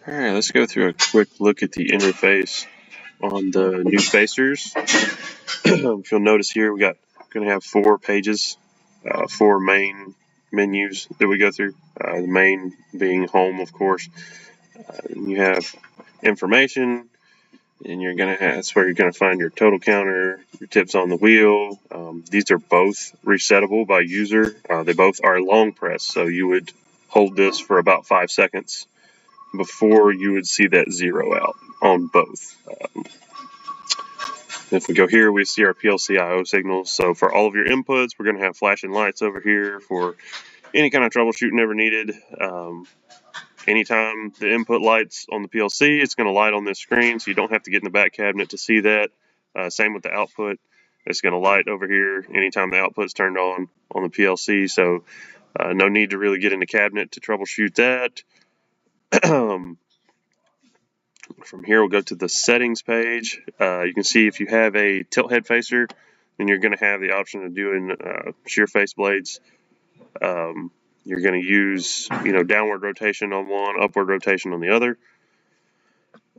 Alright, let's go through a quick look at the interface on the new facers. If you'll notice here, we got going to have 4 pages, 4 main menus that we go through. The main being home, of course. You have information, and you're going to have, that's where you're going to find your total counter, your tips on the wheel. These are both resettable by user. They both are long press, so you would hold this for about 5 seconds before you would see that 0 out on both. If we go here, we see our PLC I/O signals. So for all of your inputs, we're going to have flashing lights over here for any kind of troubleshooting ever needed. Anytime the input lights on the PLC, it's going to light on this screen, so you don't have to get in the back cabinet to see that. Same with the output. It's going to light over here anytime the output's turned on the PLC, so no need to really get in the cabinet to troubleshoot that. From here, we'll go to the settings page. You can see if you have a tilt head facer, then you're going to have the option of doing shear face blades. You're going to use, downward rotation on one, upward rotation on the other.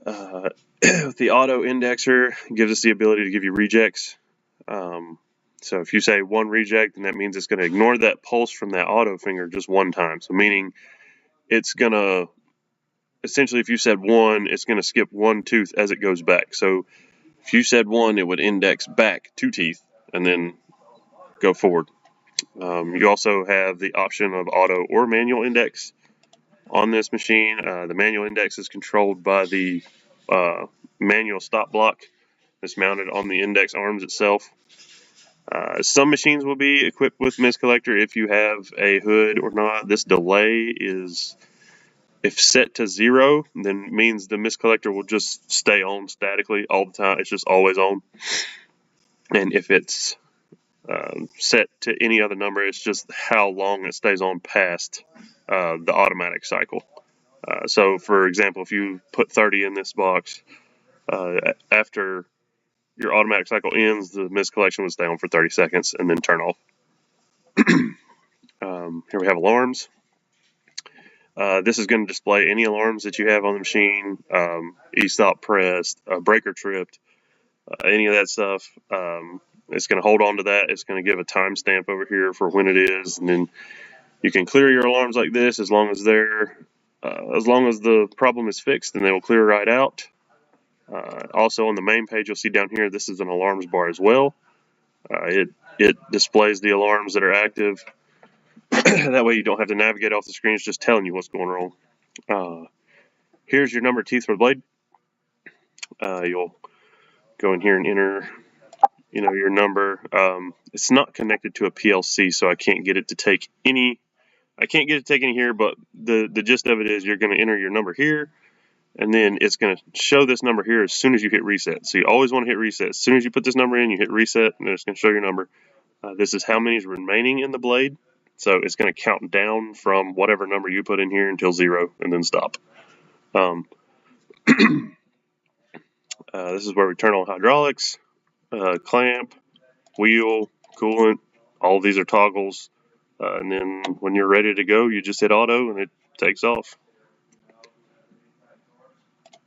The auto indexer gives us the ability to give you rejects. So if you say 1 reject, then that means it's going to ignore that pulse from that auto finger just 1 time. So meaning it's going to, essentially if you said 1, it's going to skip 1 tooth as it goes back. So if you said 1, it would index back 2 teeth and then go forward. You also have the option of auto or manual index on this machine. The manual index is controlled by the manual stop block that's mounted on the index arms itself. Some machines will be equipped with mist collector if you have a hood or not. This delay is, if set to 0, then means the mist collector will just stay on statically all the time. It's just always on. And if it's set to any other number, it's just how long it stays on past the automatic cycle. So for example, if you put 30 in this box, after your automatic cycle ends, the mist collection would stay on for 30 seconds and then turn off. Here we have alarms. This is going to display any alarms that you have on the machine, e-stop pressed, breaker tripped, any of that stuff. It's going to hold on to that. It's going to give a timestamp over here for when it is, and then you can clear your alarms like this as long as they're as long as the problem is fixed, then they will clear right out. Also on the main page, you'll see down here, this is an alarms bar as well. It displays the alarms that are active. That way you don't have to navigate off the screen. It's just telling you what's going wrong. Here's your number of teeth for the blade. You'll go in here and enter your number. It's not connected to a PLC, so I can't get it to take any here, but the gist of it is you're going to enter your number here, and then it's going to show this number here as soon as you hit reset. So you always want to hit reset. As soon as you put this number in, you hit reset, and then it's going to show your number. This is how many is remaining in the blade. So it's going to count down from whatever number you put in here until 0, and then stop. This is where we turn on hydraulics, clamp, wheel, coolant. All of these are toggles. And then when you're ready to go, you just hit auto and it takes off.